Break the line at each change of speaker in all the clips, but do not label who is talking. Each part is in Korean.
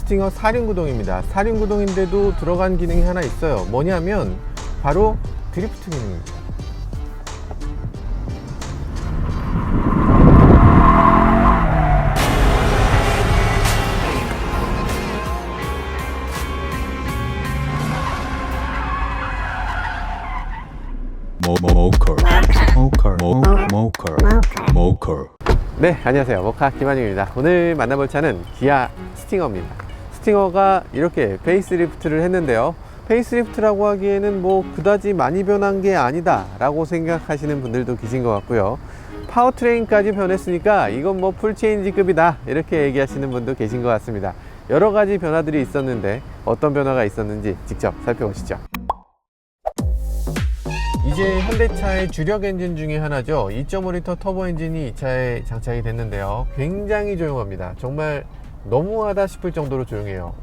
스팅어 4륜 구동입니다. 4륜 구동인데도 들어간 기능이 하나 있어요. 뭐냐면 바로 드리프트 기능입니다. 네, 안녕하세요. 모카 김한중입니다. 오늘 만나볼 차는 기아 스팅어입니다. 스팅어가 이렇게 페이스리프트를 했는데요. 페이스리프트라고 하기에는 뭐 그다지 많이 변한 게 아니다 라고 생각하시는 분들도 계신 것 같고요. 파워트레인까지 변했으니까 이건 뭐 풀체인지급이다 이렇게 얘기하시는 분도 계신 것 같습니다. 여러 가지 변화들이 있었는데 어떤 변화가 있었는지 직접 살펴보시죠. 이제 현대차의 주력 엔진 중에 하나죠. 2.5L 터보 엔진이 이 차에 장착이 됐는데요. 굉장히 조용합니다. 정말 너무하다 싶을 정도로 조용해요.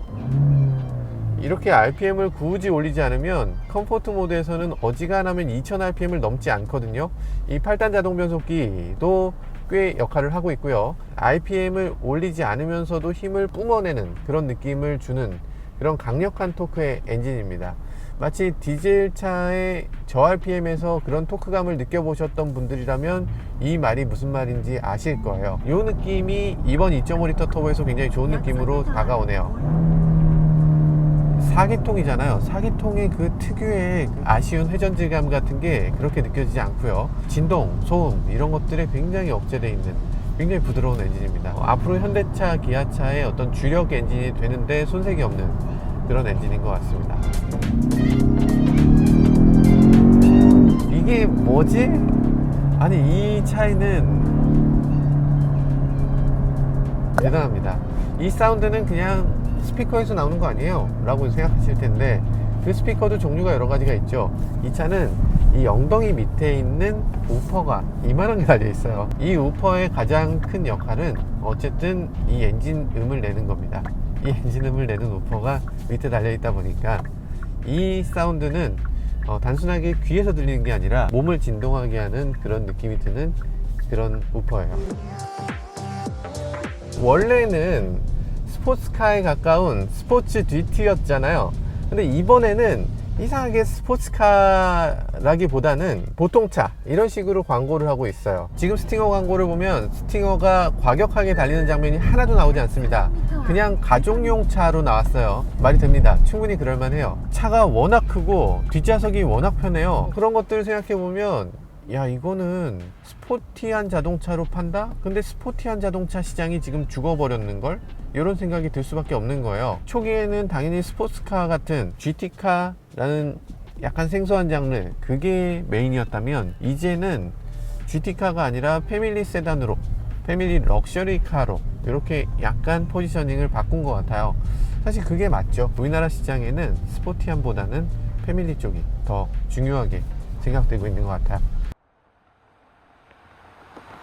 이렇게 RPM을 굳이 올리지 않으면 컴포트 모드에서는 어지간하면 2000rpm을 넘지 않거든요. 이 8단 자동 변속기도 꽤 역할을 하고 있고요. RPM을 올리지 않으면서도 힘을 뿜어내는 그런 느낌을 주는 그런 강력한 토크의 엔진입니다. 마치 디젤차의 저RPM에서 그런 토크감을 느껴보셨던 분들이라면 이 말이 무슨 말인지 아실 거예요. 이 느낌이 이번 2.5L 터보에서 굉장히 좋은 느낌으로 다가오네요. 4기통이잖아요. 4기통의 그 특유의 아쉬운 회전질감 같은 게 그렇게 느껴지지 않고요. 진동, 소음 이런 것들에 굉장히 억제되어 있는 굉장히 부드러운 엔진입니다. 앞으로 현대차, 기아차의 어떤 주력 엔진이 되는데 손색이 없는 그런 엔진인 것 같습니다. 이게 뭐지? 아니, 이 차이는 대단합니다. 이 사운드는 그냥 스피커에서 나오는 거 아니에요? 라고 생각하실 텐데 그 스피커도 종류가 여러 가지가 있죠. 이 차는 이 엉덩이 밑에 있는 우퍼가 이만한 게 달려 있어요. 이 우퍼의 가장 큰 역할은 어쨌든 이 엔진 음을 내는 겁니다. 이 엔진 음을 내는 우퍼가 밑에 달려 있다 보니까 이 사운드는 단순하게 귀에서 들리는 게 아니라 몸을 진동하게 하는 그런 느낌이 드는 그런 우퍼예요. 원래는 스포츠카에 가까운 스포츠 GT였잖아요. 근데 이번에는 이상하게 스포츠카라기보다는 보통차 이런 식으로 광고를 하고 있어요. 지금 스팅어 광고를 보면 스팅어가 과격하게 달리는 장면이 하나도 나오지 않습니다. 그냥 가족용 차로 나왔어요. 말이 됩니다. 충분히 그럴만해요. 차가 워낙 크고 뒷좌석이 워낙 편해요. 그런 것들을 생각해보면 야, 이거는 스포티한 자동차로 판다? 근데 스포티한 자동차 시장이 지금 죽어버렸는걸? 이런 생각이 들 수밖에 없는 거예요. 초기에는 당연히 스포츠카 같은 GT카라는 약간 생소한 장르, 그게 메인이었다면 이제는 GT카가 아니라 패밀리 세단으로, 패밀리 럭셔리 카로 이렇게 약간 포지셔닝을 바꾼 것 같아요. 사실 그게 맞죠. 우리나라 시장에는 스포티함보다는 패밀리 쪽이 더 중요하게 생각되고 있는 것 같아요.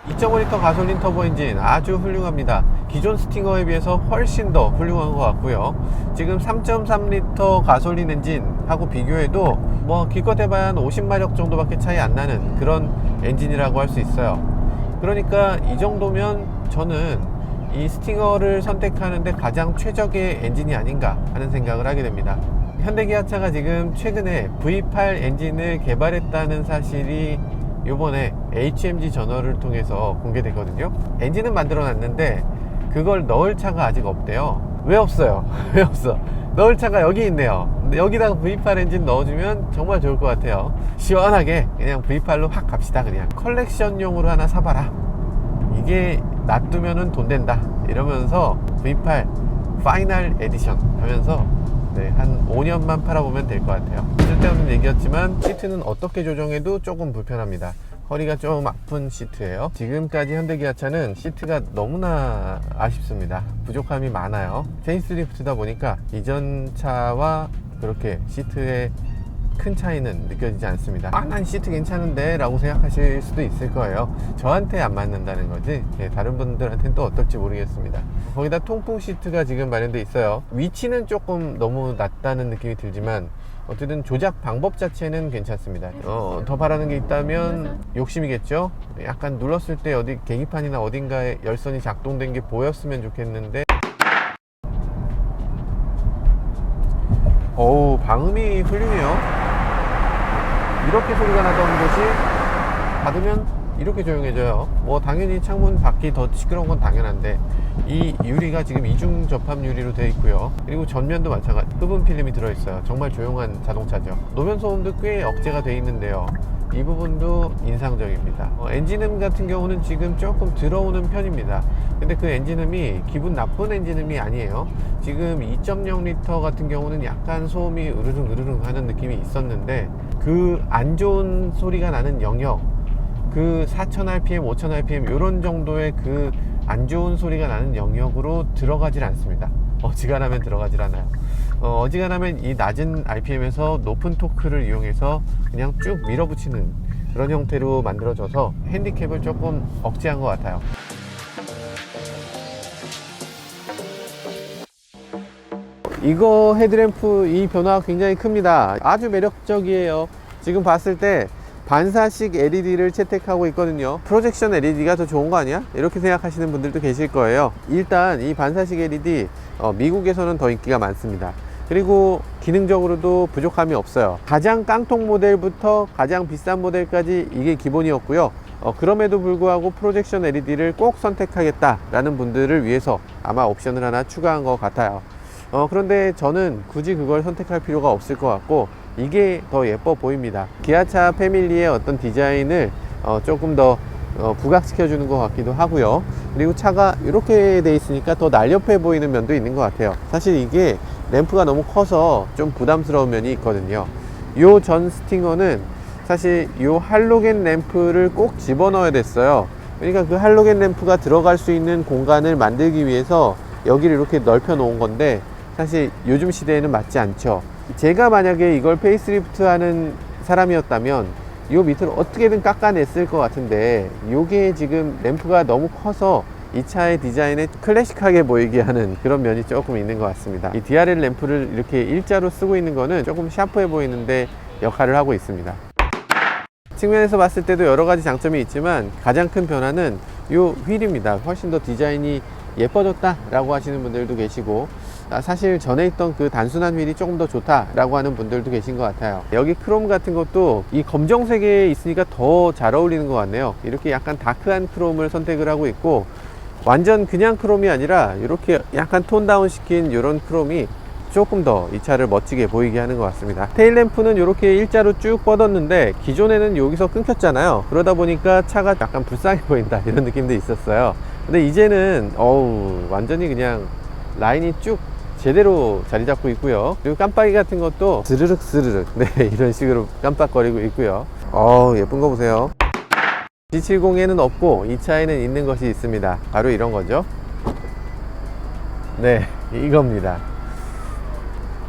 2.5L 가솔린 터보 엔진 아주 훌륭합니다. 기존 스팅어에 비해서 훨씬 더 훌륭한 것 같고요. 지금 3.3L 가솔린 엔진하고 비교해도 뭐 기껏 해봐야 한 50마력 정도밖에 차이 안 나는 그런 엔진이라고 할 수 있어요. 그러니까 이 정도면 저는 이 스팅어를 선택하는데 가장 최적의 엔진이 아닌가 하는 생각을 하게 됩니다. 현대기아차가 지금 최근에 V8 엔진을 개발했다는 사실이 요번에 HMG 저널을 통해서 공개됐거든요. 엔진은 만들어 놨는데 그걸 넣을 차가 아직 없대요. 왜 없어요? 왜 없어? 넣을 차가 여기 있네요. 근데 여기다가 V8 엔진 넣어주면 정말 좋을 것 같아요. 시원하게 그냥 V8로 확 갑시다. 그냥 컬렉션용으로 하나 사봐라. 이게 놔두면은 돈 된다 이러면서 V8 파이널 에디션 하면서 한 5년만 팔아보면 될 것 같아요. 쓸데없는 얘기였지만 시트는 어떻게 조정해도 조금 불편합니다. 허리가 좀 아픈 시트예요. 지금까지 현대기아차는 시트가 너무나 아쉽습니다. 부족함이 많아요. 페이스리프트다 보니까 이전 차와 그렇게 시트의 큰 차이는 느껴지지 않습니다. 난 시트 괜찮은데 라고 생각하실 수도 있을 거예요. 저한테 안 맞는다는 거지 다른 분들한테는 또 어떨지 모르겠습니다. 거기다 통풍 시트가 지금 마련되어 있어요. 위치는 조금 너무 낮다는 느낌이 들지만 어쨌든 조작 방법 자체는 괜찮습니다. 더 바라는 게 있다면 욕심이겠죠. 약간 눌렀을 때 어디 계기판이나 어딘가에 열선이 작동된 게 보였으면 좋겠는데 어우, 방음이 훌륭해요. 이렇게 소리가 나던 곳이 닫으면 이렇게 조용해져요. 뭐 당연히 창문 밖이 더 시끄러운 건 당연한데, 이 유리가 지금 이중 접합 유리로 되어 있고요. 그리고 전면도 마찬가지 흡음 필름이 들어있어요. 정말 조용한 자동차죠. 노면 소음도 꽤 억제가 되어 있는데요, 이 부분도 인상적입니다. 엔진음 같은 경우는 지금 조금 들어오는 편입니다. 근데 그 엔진음이 기분 나쁜 엔진음이 아니에요. 지금 2.0L 같은 경우는 약간 소음이 으르릉 하는 느낌이 있었는데, 그 안 좋은 소리가 나는 영역, 그 4000rpm, 5000rpm 이런 정도의 그 안 좋은 소리가 나는 영역으로 들어가질 않습니다. 어지간하면 들어가질 않아요. 어지간하면 이 낮은 rpm에서 높은 토크를 이용해서 그냥 쭉 밀어붙이는 그런 형태로 만들어져서 핸디캡을 조금 억제한 것 같아요. 이거 헤드램프 이 변화가 굉장히 큽니다. 아주 매력적이에요. 지금 봤을 때 반사식 LED를 채택하고 있거든요. 프로젝션 LED가 더 좋은 거 아니야? 이렇게 생각하시는 분들도 계실 거예요. 일단 이 반사식 LED 미국에서는 더 인기가 많습니다. 그리고 기능적으로도 부족함이 없어요. 가장 깡통 모델부터 가장 비싼 모델까지 이게 기본이었고요. 그럼에도 불구하고 프로젝션 LED를 꼭 선택하겠다라는 분들을 위해서 아마 옵션을 하나 추가한 것 같아요. 그런데 저는 굳이 그걸 선택할 필요가 없을 것 같고, 이게 더 예뻐 보입니다. 기아차 패밀리의 어떤 디자인을 조금 더 부각시켜 주는 것 같기도 하고요. 그리고 차가 이렇게 돼 있으니까 더 날렵해 보이는 면도 있는 것 같아요. 사실 이게 램프가 너무 커서 좀 부담스러운 면이 있거든요. 요 전 스팅어는 사실 요 할로겐 램프를 꼭 집어넣어야 됐어요. 그러니까 그 할로겐 램프가 들어갈 수 있는 공간을 만들기 위해서 여기를 이렇게 넓혀 놓은 건데, 사실 요즘 시대에는 맞지 않죠. 제가 만약에 이걸 페이스리프트 하는 사람이었다면 요 밑을 어떻게든 깎아냈을 것 같은데, 요게 지금 램프가 너무 커서 이 차의 디자인에 클래식하게 보이게 하는 그런 면이 조금 있는 것 같습니다. 이 DRL 램프를 이렇게 일자로 쓰고 있는 거는 조금 샤프해 보이는데 역할을 하고 있습니다. 측면에서 봤을 때도 여러 가지 장점이 있지만 가장 큰 변화는 요 휠입니다. 훨씬 더 디자인이 예뻐졌다 라고 하시는 분들도 계시고, 사실 전에 있던 그 단순한 휠이 조금 더 좋다 라고 하는 분들도 계신 것 같아요. 여기 크롬 같은 것도 이 검정색에 있으니까 더 잘 어울리는 것 같네요. 이렇게 약간 다크한 크롬을 선택을 하고 있고, 완전 그냥 크롬이 아니라 이렇게 약간 톤 다운 시킨 이런 크롬이 조금 더 이 차를 멋지게 보이게 하는 것 같습니다. 테일램프는 이렇게 일자로 쭉 뻗었는데, 기존에는 여기서 끊겼잖아요. 그러다 보니까 차가 약간 불쌍해 보인다 이런 느낌도 있었어요. 근데 이제는 완전히 그냥 라인이 쭉 제대로 자리 잡고 있고요. 그리고 깜빡이 같은 것도 스르륵 스르륵 이런 식으로 깜빡거리고 있고요. 예쁜 거 보세요. G70에는 없고 이 차에는 있는 것이 있습니다. 바로 이런 거죠. 네, 이겁니다.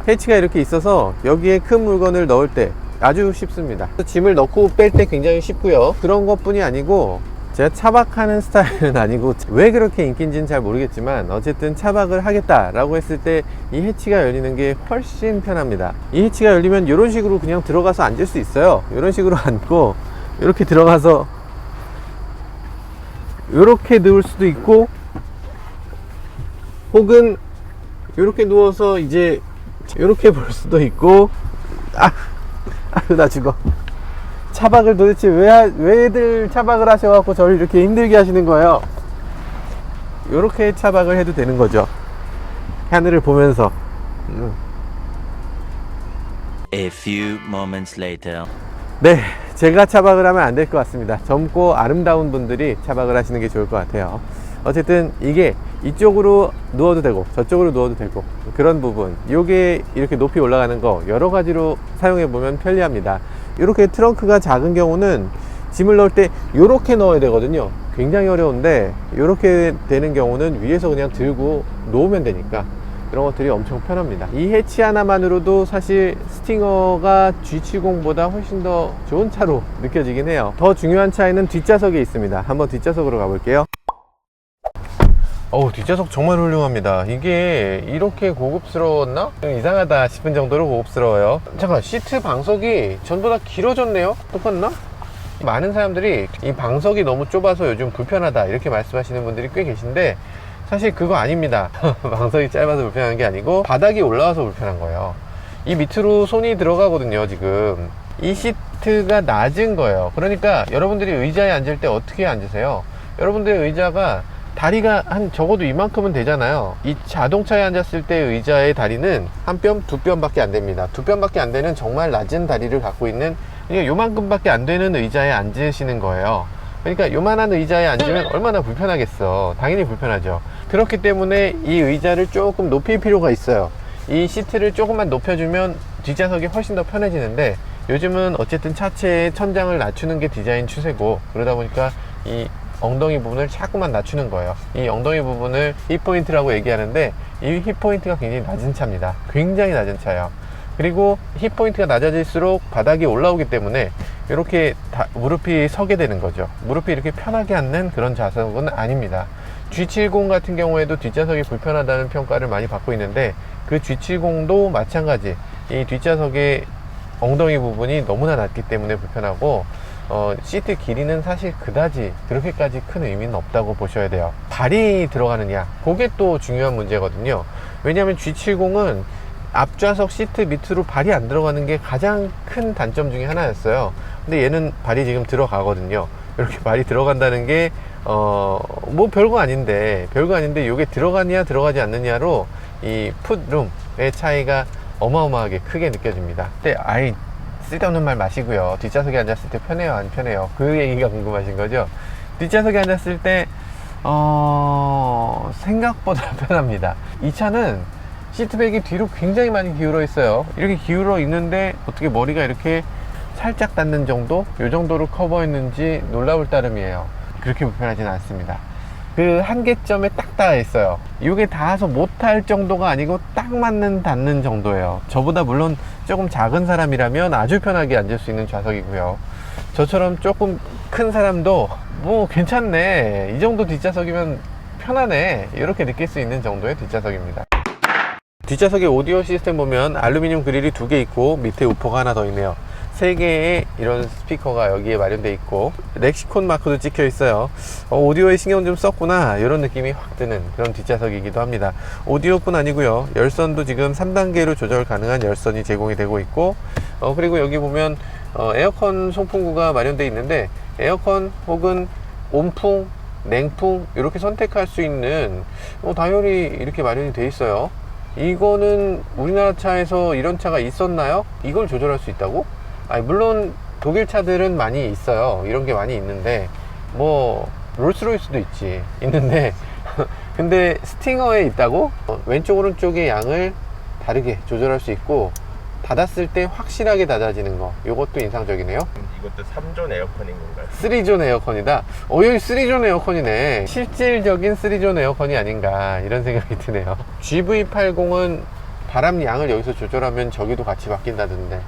해치가 이렇게 있어서 여기에 큰 물건을 넣을 때 아주 쉽습니다. 짐을 넣고 뺄 때 굉장히 쉽고요. 그런 것 뿐이 아니고, 제가 차박하는 스타일은 아니고 왜 그렇게 인기인지는 잘 모르겠지만 어쨌든 차박을 하겠다라고 했을 때 이 해치가 열리는 게 훨씬 편합니다. 이 해치가 열리면 이런 식으로 그냥 들어가서 앉을 수 있어요. 이런 식으로 앉고 이렇게 들어가서 이렇게 누울 수도 있고, 혹은 이렇게 누워서 이제 이렇게 볼 수도 있고. 나 죽어. 차박을 도대체 왜들 차박을 하셔갖고 저를 이렇게 힘들게 하시는 거예요. 이렇게 차박을 해도 되는 거죠. 하늘을 보면서.
A few moments later.
네, 제가 차박을 하면 안 될 것 같습니다. 젊고 아름다운 분들이 차박을 하시는 게 좋을 것 같아요. 어쨌든 이게 이쪽으로 누워도 되고 저쪽으로 누워도 되고, 그런 부분, 요게 이렇게 높이 올라가는 거 여러 가지로 사용해 보면 편리합니다. 이렇게 트렁크가 작은 경우는 짐을 넣을 때 이렇게 넣어야 되거든요. 굉장히 어려운데 이렇게 되는 경우는 위에서 그냥 들고 놓으면 되니까 그런 것들이 엄청 편합니다. 이 해치 하나만으로도 사실 스팅어가 G70보다 훨씬 더 좋은 차로 느껴지긴 해요. 더 중요한 차이는 뒷좌석에 있습니다. 한번 뒷좌석으로 가볼게요. 뒷좌석 정말 훌륭합니다. 이게 이렇게 고급스러웠나? 이상하다 싶은 정도로 고급스러워요. 잠깐, 시트 방석이 전보다 길어졌네요? 똑같나? 많은 사람들이 이 방석이 너무 좁아서 요즘 불편하다 이렇게 말씀하시는 분들이 꽤 계신데, 사실 그거 아닙니다. 방석이 짧아서 불편한 게 아니고 바닥이 올라와서 불편한 거예요. 이 밑으로 손이 들어가거든요. 지금 이 시트가 낮은 거예요. 그러니까 여러분들이 의자에 앉을 때 어떻게 앉으세요? 여러분들의 의자가 다리가 한 적어도 이만큼은 되잖아요. 이 자동차에 앉았을 때 의자의 다리는 한 뼘, 두 뼘밖에 안 됩니다. 두 뼘밖에 안 되는 정말 낮은 다리를 갖고 있는, 그러니까 요만큼밖에 안 되는 의자에 앉으시는 거예요. 그러니까 요만한 의자에 앉으면 얼마나 불편하겠어. 당연히 불편하죠. 그렇기 때문에 이 의자를 조금 높일 필요가 있어요. 이 시트를 조금만 높여주면 뒷좌석이 훨씬 더 편해지는데, 요즘은 어쨌든 차체의 천장을 낮추는 게 디자인 추세고, 그러다 보니까 이 엉덩이 부분을 자꾸만 낮추는 거예요. 이 엉덩이 부분을 힙포인트라고 얘기하는데, 이 힙포인트가 굉장히 낮은 차입니다. 굉장히 낮은 차예요. 그리고 힙포인트가 낮아질수록 바닥이 올라오기 때문에 이렇게 무릎이 서게 되는 거죠. 무릎이 이렇게 편하게 앉는 그런 좌석은 아닙니다. G70 같은 경우에도 뒷좌석이 불편하다는 평가를 많이 받고 있는데, 그 G70도 마찬가지. 이 뒷좌석의 엉덩이 부분이 너무나 낮기 때문에 불편하고, 시트 길이는 사실 그다지 그렇게까지 큰 의미는 없다고 보셔야 돼요. 발이 들어가느냐, 그게 또 중요한 문제거든요. 왜냐하면 G70은 앞좌석 시트 밑으로 발이 안 들어가는 게 가장 큰 단점 중에 하나였어요. 근데 얘는 발이 지금 들어가거든요. 이렇게 발이 들어간다는 게 뭐 별거 아닌데 이게 들어가냐 들어가지 않느냐로 이 풋룸의 차이가 어마어마하게 크게 느껴집니다. 근데 아이, 쓸데없는 말 마시고요. 뒷좌석에 앉았을 때 편해요, 안 편해요? 그 얘기가 궁금하신 거죠? 뒷좌석에 앉았을 때 생각보다 편합니다. 이 차는 시트백이 뒤로 굉장히 많이 기울어 있어요. 이렇게 기울어 있는데 어떻게 머리가 이렇게 살짝 닿는 정도? 이 정도로 커버했는지 놀라울 따름이에요. 그렇게 불편하지는 않습니다. 그 한계점에 딱 닿아 있어요. 이게 닿아서 못할 정도가 아니고 딱 맞는 닿는 정도예요. 저보다 물론 조금 작은 사람이라면 아주 편하게 앉을 수 있는 좌석이고요. 저처럼 조금 큰 사람도 뭐 괜찮네, 이 정도 뒷좌석이면 편하네, 이렇게 느낄 수 있는 정도의 뒷좌석입니다. 뒷좌석의 오디오 시스템 보면 알루미늄 그릴이 2개 있고, 밑에 우퍼가 하나 더 있네요. 3개의 이런 스피커가 여기에 마련되어 있고, 렉시콘 마크도 찍혀 있어요. 오디오에 신경 좀 썼구나, 이런 느낌이 확 드는 그런 뒷좌석이기도 합니다. 오디오뿐 아니고요, 열선도 지금 3단계로 조절 가능한 열선이 제공이 되고 있고, 그리고 여기 보면 에어컨 송풍구가 마련되어 있는데, 에어컨 혹은 온풍, 냉풍 이렇게 선택할 수 있는 다이얼이 이렇게 마련이 되어 있어요. 이거는 우리나라 차에서 이런 차가 있었나요? 이걸 조절할 수 있다고? 물론 독일 차들은 많이 있어요. 이런 게 많이 있는데, 뭐 롤스로이스도 있는데 근데 스팅어에 있다고? 왼쪽 오른쪽의 양을 다르게 조절할 수 있고, 닫았을 때 확실하게 닫아지는 거, 이것도 인상적이네요.
이것도 3존 에어컨인 건가요?
3존 에어컨이다. 여기 3존 에어컨이네. 실질적인 3존 에어컨이 아닌가, 이런 생각이 드네요. GV80은 바람 양을 여기서 조절하면 저기도 같이 바뀐다던데.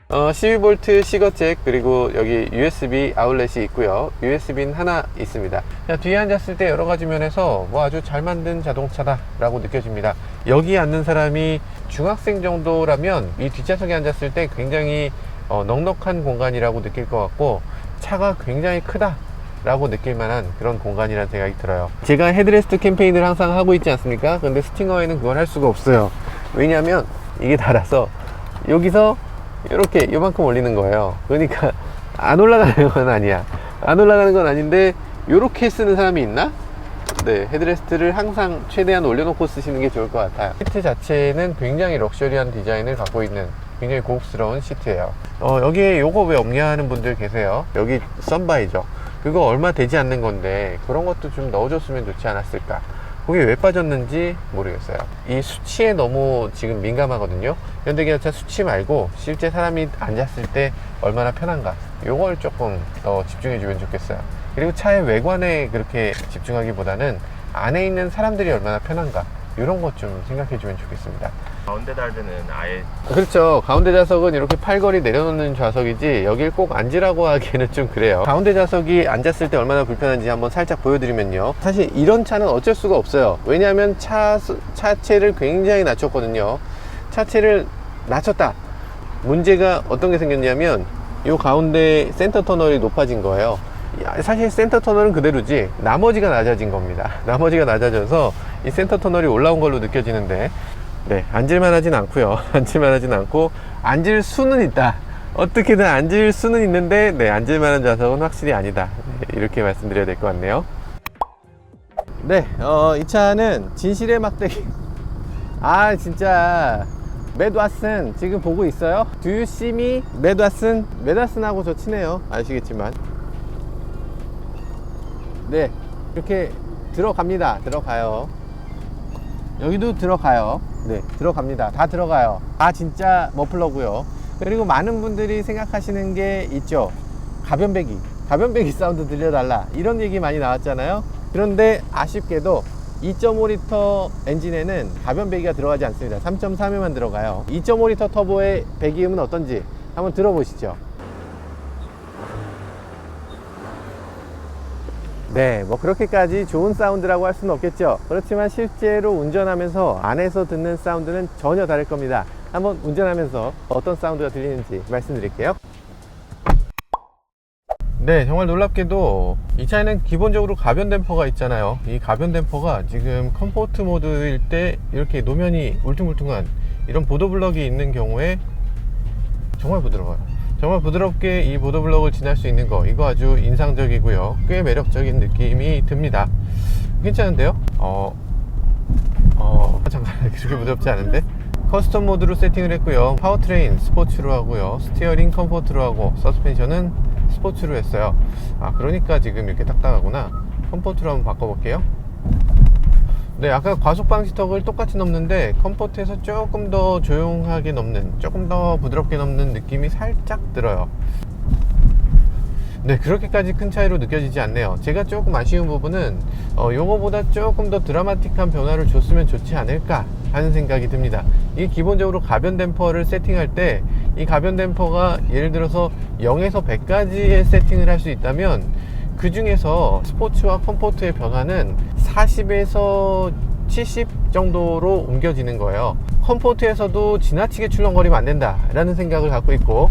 12V 시거잭, 그리고 여기 USB 아울렛이 있고요. USB는 하나 있습니다. 뒤에 앉았을 때 여러가지 면에서 아주 잘 만든 자동차다 라고 느껴집니다. 여기 앉는 사람이 중학생 정도라면 이 뒷좌석에 앉았을 때 굉장히 넉넉한 공간이라고 느낄 것 같고, 차가 굉장히 크다 라고 느낄 만한 그런 공간이라는 생각이 들어요. 제가 헤드레스트 캠페인을 항상 하고 있지 않습니까? 근데 스팅어에는 그걸 할 수가 없어요. 왜냐하면 이게 달아서 여기서 이렇게 요만큼 올리는 거예요. 그러니까 안 올라가는 건 아니야. 안 올라가는 건 아닌데, 이렇게 쓰는 사람이 있나? 네, 헤드레스트를 항상 최대한 올려놓고 쓰시는 게 좋을 것 같아요. 시트 자체는 굉장히 럭셔리한 디자인을 갖고 있는 굉장히 고급스러운 시트예요. 여기에 요거 왜 없냐 하는 분들 계세요. 여기 썬바이저, 그거 얼마 되지 않는 건데 그런 것도 좀 넣어줬으면 좋지 않았을까. 그게 왜 빠졌는지 모르겠어요. 이 수치에 너무 지금 민감하거든요. 현대기아차 수치 말고 실제 사람이 앉았을 때 얼마나 편한가, 요걸 조금 더 집중해 주면 좋겠어요. 그리고 차의 외관에 그렇게 집중하기보다는 안에 있는 사람들이 얼마나 편한가, 이런 것 좀 생각해 주면 좋겠습니다.
가운데 달드는 아예
그렇죠. 가운데 좌석은 이렇게 팔걸이 내려놓는 좌석이지, 여길 꼭 앉으라고 하기에는 좀 그래요. 가운데 좌석이 앉았을 때 얼마나 불편한지 한번 살짝 보여드리면요, 사실 이런 차는 어쩔 수가 없어요. 왜냐하면 차체를 굉장히 낮췄거든요. 차체를 낮췄다. 문제가 어떤 게 생겼냐면, 이 가운데 센터 터널이 높아진 거예요. 사실 센터 터널은 그대로지 나머지가 낮아진 겁니다. 나머지가 낮아져서 이 센터 터널이 올라온 걸로 느껴지는데, 네, 앉을만 하진 않고요. 앉을만 하진 않고 앉을 수는 있다. 어떻게든 앉을 수는 있는데 네, 앉을만한 좌석은 확실히 아니다. 네, 이렇게 말씀드려야 될 것 같네요. 네, 이 차는 진실의 막대기. 아, 진짜 맷 왓슨 지금 보고 있어요? Do you see me? 맷 왓슨? 맷 왓슨하고 저 친해요. 아시겠지만. 네, 이렇게 들어갑니다. 들어가요. 여기도 들어가요. 네, 들어갑니다. 다 들어가요. 다 진짜 머플러고요. 그리고 많은 분들이 생각하시는 게 있죠. 가변배기 사운드 들려달라, 이런 얘기 많이 나왔잖아요. 그런데 아쉽게도 2.5L 엔진에는 가변배기가 들어가지 않습니다. 3.3에만 들어가요. 2.5L 터보의 배기음은 어떤지 한번 들어보시죠. 네, 뭐 그렇게까지 좋은 사운드라고 할 수는 없겠죠. 그렇지만 실제로 운전하면서 안에서 듣는 사운드는 전혀 다를 겁니다. 한번 운전하면서 어떤 사운드가 들리는지 말씀드릴게요. 네, 정말 놀랍게도 이 차에는 기본적으로 가변 댐퍼가 있잖아요. 이 가변 댐퍼가 지금 컴포트 모드일 때 이렇게 노면이 울퉁불퉁한 이런 보도블럭이 있는 경우에 정말 부드러워요. 정말 부드럽게 이 보도블럭을 지날 수 있는 거, 이거 아주 인상적이고요. 꽤 매력적인 느낌이 듭니다. 괜찮은데요? 잠깐, 그렇게 부드럽지 않은데? 커스텀 모드로 세팅을 했고요. 파워트레인 스포츠로 하고요. 스티어링 컴포트로 하고, 서스펜션은 스포츠로 했어요. 아, 그러니까 지금 이렇게 딱딱하구나. 컴포트로 한번 바꿔볼게요. 네, 아까 과속 방지턱을 똑같이 넘는데 컴포트에서 조금 더 조용하게 넘는, 조금 더 부드럽게 넘는 느낌이 살짝 들어요. 네, 그렇게까지 큰 차이로 느껴지지 않네요. 제가 조금 아쉬운 부분은 요거보다 조금 더 드라마틱한 변화를 줬으면 좋지 않을까 하는 생각이 듭니다. 이게 기본적으로 가변 댐퍼를 세팅할 때 이 가변 댐퍼가 예를 들어서 0에서 100까지의 세팅을 할 수 있다면 그 중에서 스포츠와 컴포트의 변화는 40에서 70 정도로 옮겨지는 거예요. 컴포트에서도 지나치게 출렁거리면 안 된다 라는 생각을 갖고 있고,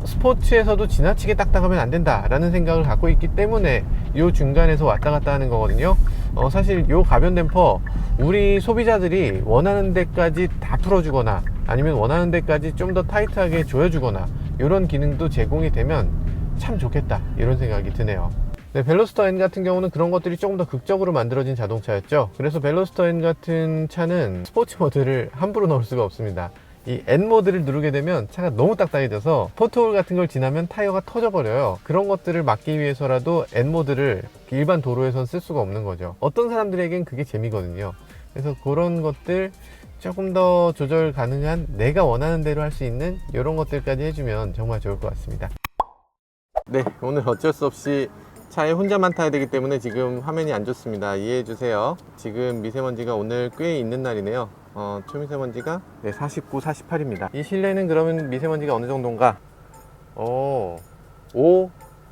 스포츠에서도 지나치게 딱딱하면 안 된다 라는 생각을 갖고 있기 때문에 요 중간에서 왔다 갔다 하는 거거든요. 사실 요 가변 댐퍼 우리 소비자들이 원하는 데까지 다 풀어주거나 아니면 원하는 데까지 좀 더 타이트하게 조여주거나 이런 기능도 제공이 되면 참 좋겠다, 이런 생각이 드네요. 네, 벨로스터 N 같은 경우는 그런 것들이 조금 더 극적으로 만들어진 자동차였죠. 그래서 벨로스터 N 같은 차는 스포츠 모드를 함부로 넣을 수가 없습니다. 이 N 모드를 누르게 되면 차가 너무 딱딱해져서 포트홀 같은 걸 지나면 타이어가 터져버려요. 그런 것들을 막기 위해서라도 N 모드를 일반 도로에선 쓸 수가 없는 거죠. 어떤 사람들에겐 그게 재미거든요. 그래서 그런 것들 조금 더 조절 가능한, 내가 원하는 대로 할 수 있는 이런 것들까지 해주면 정말 좋을 것 같습니다. 네, 오늘 어쩔 수 없이 차에 혼자만 타야 되기 때문에 지금 화면이 안 좋습니다. 이해해 주세요. 지금 미세먼지가 오늘 꽤 있는 날이네요. 초미세먼지가 49, 48입니다. 이 실내는 그러면 미세먼지가 어느 정도인가? 5,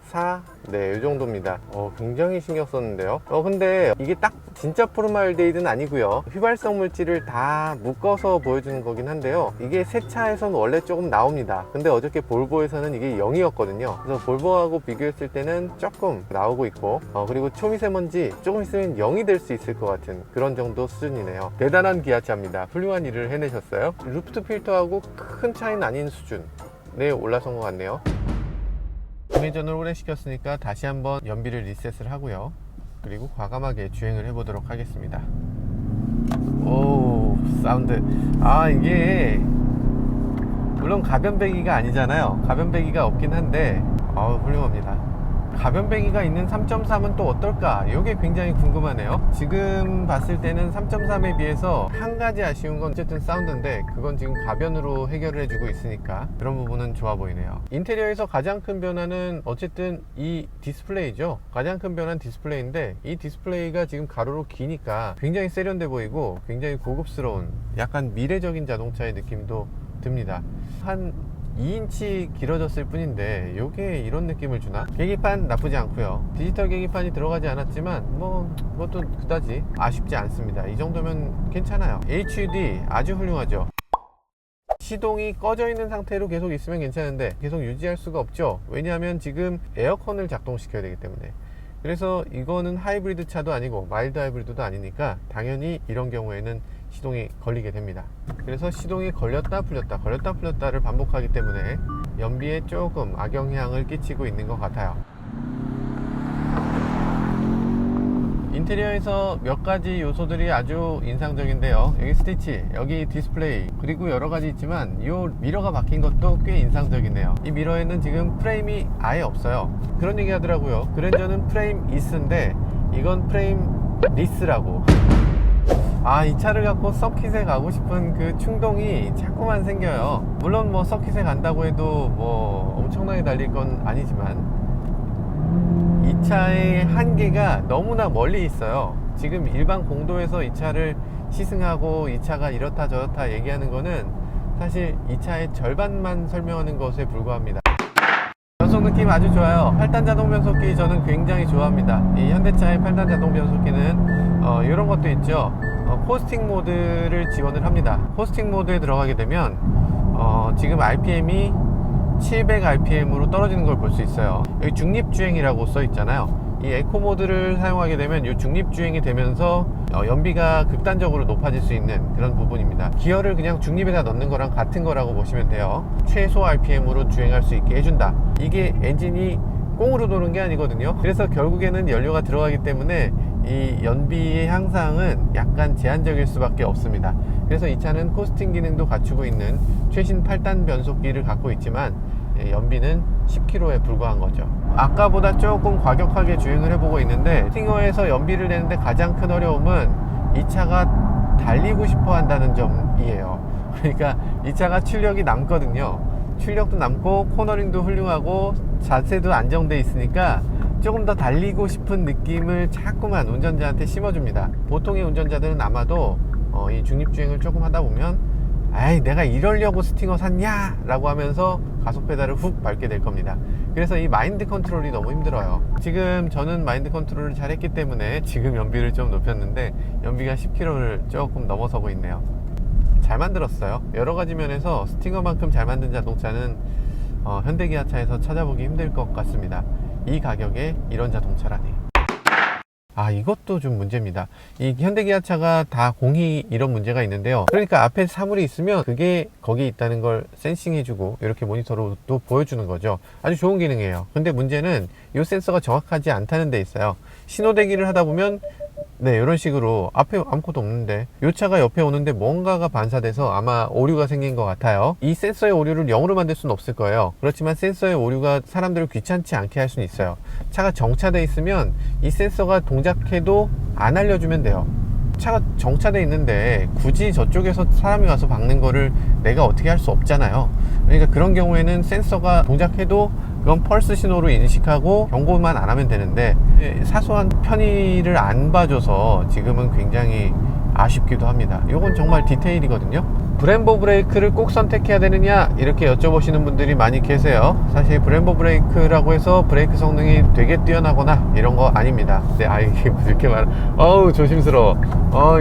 4, 네, 이 정도입니다. 굉장히 신경 썼는데요. 근데 이게 딱 진짜 포르말데이드는 아니고요. 휘발성 물질을 다 묶어서 보여주는 거긴 한데요. 이게 새 차에서는 원래 조금 나옵니다. 근데 어저께 볼보에서는 이게 0이었거든요. 그래서 볼보하고 비교했을 때는 조금 나오고 있고, 그리고 초미세먼지 조금 있으면 0이 될 수 있을 것 같은 그런 정도 수준이네요. 대단한 기아차입니다. 훌륭한 일을 해내셨어요. 루프트 필터하고 큰 차이는 아닌 수준에 올라선 것 같네요. 공회전을 오래 시켰으니까 다시 한번 연비를 리셋을 하고요. 그리고 과감하게 주행을 해보도록 하겠습니다. 오, 사운드. 이게 물론 가변배기가 아니잖아요. 가변배기가 없긴 한데 훌륭합니다. 가변배기가 있는 3.3은 또 어떨까? 이게 굉장히 궁금하네요. 지금 봤을 때는 3.3에 비해서 한 가지 아쉬운 건 어쨌든 사운드인데, 그건 지금 가변으로 해결을 해주고 있으니까 그런 부분은 좋아 보이네요. 인테리어에서 가장 큰 변화는 어쨌든 이 디스플레이죠. 가장 큰 변화는 디스플레이인데, 이 디스플레이가 지금 가로로 기니까 굉장히 세련돼 보이고 굉장히 고급스러운, 약간 미래적인 자동차의 느낌도 듭니다. 한 2인치 길어졌을 뿐인데 요게 이런 느낌을 주나? 계기판 나쁘지 않고요. 디지털 계기판이 들어가지 않았지만 그것도 그다지 아쉽지 않습니다. 이 정도면 괜찮아요. HUD 아주 훌륭하죠. 시동이 꺼져 있는 상태로 계속 있으면 괜찮은데 계속 유지할 수가 없죠. 왜냐하면 지금 에어컨을 작동시켜야 되기 때문에. 그래서 이거는 하이브리드 차도 아니고 마일드 하이브리드도 아니니까 당연히 이런 경우에는 시동이 걸리게 됩니다. 그래서 시동이 걸렸다 풀렸다 걸렸다 풀렸다를 반복하기 때문에 연비에 조금 악영향을 끼치고 있는 것 같아요. 인테리어에서 몇 가지 요소들이 아주 인상적인데요. 여기 스티치, 여기 디스플레이, 그리고 여러 가지 있지만 이 미러가 바뀐 것도 꽤 인상적이네요. 이 미러에는 지금 프레임이 아예 없어요. 그런 얘기 하더라고요. 그랜저는 프레임 이스인데 이건 프레임 리스라고. 이 차를 갖고 서킷에 가고 싶은 그 충동이 자꾸만 생겨요. 물론 뭐 서킷에 간다고 해도 뭐 엄청나게 달릴 건 아니지만 이 차의 한계가 너무나 멀리 있어요. 지금 일반 공도에서 이 차를 시승하고 이 차가 이렇다 저렇다 얘기하는 거는 사실 이 차의 절반만 설명하는 것에 불과합니다. 변속 느낌 아주 좋아요. 8단 자동 변속기 저는 굉장히 좋아합니다. 이 현대차의 8단 자동 변속기는 이런 것도 있죠. 코스팅 모드를 지원을 합니다. 코스팅 모드에 들어가게 되면 지금 RPM이 700rpm으로 떨어지는 걸 볼 수 있어요. 여기 중립주행이라고 써 있잖아요. 이 에코 모드를 사용하게 되면 이 중립주행이 되면서 연비가 극단적으로 높아질 수 있는 그런 부분입니다. 기어를 그냥 중립에다 넣는 거랑 같은 거라고 보시면 돼요. 최소 rpm으로 주행할 수 있게 해준다. 이게 엔진이 꽁으로 도는 게 아니거든요. 그래서 결국에는 연료가 들어가기 때문에 이 연비의 향상은 약간 제한적일 수밖에 없습니다. 그래서 이 차는 코스팅 기능도 갖추고 있는 최신 8단 변속기를 갖고 있지만 연비는 10km에 불과한 거죠. 아까보다 조금 과격하게 주행을 해보고 있는데 스팅어에서 연비를 내는데 가장 큰 어려움은 이 차가 달리고 싶어 한다는 점이에요. 그러니까 이 차가 출력이 남거든요. 출력도 남고 코너링도 훌륭하고 자세도 안정돼 있으니까 조금 더 달리고 싶은 느낌을 자꾸만 운전자한테 심어줍니다. 보통의 운전자들은 아마도 이 중립주행을 조금 하다 보면 아이 내가 이러려고 스팅어 샀냐 라고 하면서 가속 페달을 훅 밟게 될 겁니다. 그래서 이 마인드 컨트롤이 너무 힘들어요. 지금 저는 마인드 컨트롤을 잘 했기 때문에 지금 연비를 좀 높였는데 연비가 10km를 조금 넘어서고 있네요. 잘 만들었어요. 여러 가지 면에서 스팅어만큼 잘 만든 자동차는 현대기아차에서 찾아보기 힘들 것 같습니다. 이 가격에 이런 자동차라니. 이것도 좀 문제입니다. 이 현대기아차가 다 공히 이런 문제가 있는데요. 그러니까 앞에 사물이 있으면 그게 거기 있다는 걸 센싱해주고 이렇게 모니터로 또 보여주는 거죠. 아주 좋은 기능이에요. 근데 문제는 이 센서가 정확하지 않다는 데 있어요. 신호대기를 하다 보면 이런 식으로 앞에 아무것도 없는데 이 차가 옆에 오는데 뭔가가 반사돼서 아마 오류가 생긴 것 같아요. 이 센서의 오류를 0으로 만들 수는 없을 거예요. 그렇지만 센서의 오류가 사람들을 귀찮지 않게 할 수는 있어요. 차가 정차돼 있으면 이 센서가 동작해도 안 알려주면 돼요. 차가 정차돼 있는데 굳이 저쪽에서 사람이 와서 박는 거를 내가 어떻게 할 수 없잖아요. 그러니까 그런 경우에는 센서가 동작해도 그건 펄스 신호로 인식하고 경고만 안 하면 되는데 사소한 편의를 안 봐줘서 지금은 굉장히 아쉽기도 합니다. 이건 정말 디테일이거든요. 브렘보 브레이크를 꼭 선택해야 되느냐 이렇게 여쭤보시는 분들이 많이 계세요. 사실 브렘보 브레이크라고 해서 브레이크 성능이 되게 뛰어나거나 이런 거 아닙니다. 근데 이게 이렇게 조심스러워.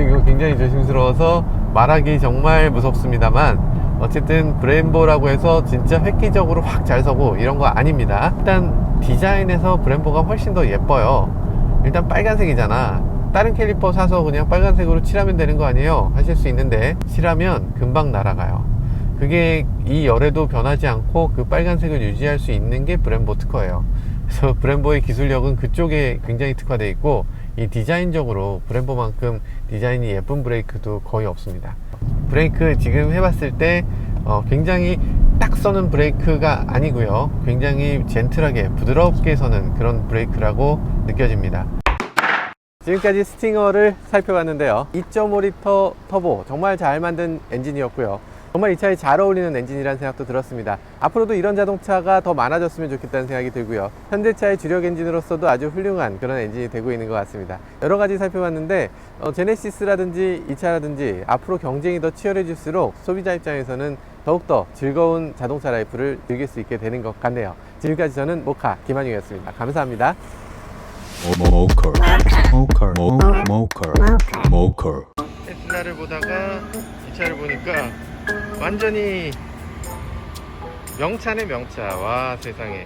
이거 굉장히 조심스러워서 말하기 정말 무섭습니다만 어쨌든 브렘보라고 해서 진짜 획기적으로 확 잘 서고 이런 거 아닙니다. 일단 디자인에서 브렘보가 훨씬 더 예뻐요. 일단 빨간색이잖아. 다른 캘리퍼 사서 그냥 빨간색으로 칠하면 되는 거 아니에요? 하실 수 있는데 칠하면 금방 날아가요. 그게 이 열에도 변하지 않고 그 빨간색을 유지할 수 있는 게 브렘보 특허예요. 그래서 브렘보의 기술력은 그쪽에 굉장히 특화되어 있고 이 디자인적으로 브렘보만큼 디자인이 예쁜 브레이크도 거의 없습니다. 브레이크 지금 해봤을 때 굉장히 딱 서는 브레이크가 아니고요. 굉장히 젠틀하게 부드럽게 서는 그런 브레이크라고 느껴집니다. 지금까지 스팅어를 살펴봤는데요. 2.5L 터보 정말 잘 만든 엔진이었고요. 정말 이 차에 잘 어울리는 엔진이라는 생각도 들었습니다. 앞으로도 이런 자동차가 더 많아졌으면 좋겠다는 생각이 들고요. 현대차의 주력 엔진으로서도 아주 훌륭한 그런 엔진이 되고 있는 것 같습니다. 여러 가지 살펴봤는데 제네시스라든지 이 차라든지 앞으로 경쟁이 더 치열해질수록 소비자 입장에서는 더욱더 즐거운 자동차 라이프를 즐길 수 있게 되는 것 같네요. 지금까지 저는 모카 김한용이었습니다. 감사합니다.
Moker.
테슬라를 보다가 이 차를 보니까 완전히 명차네 명차. 와 세상에.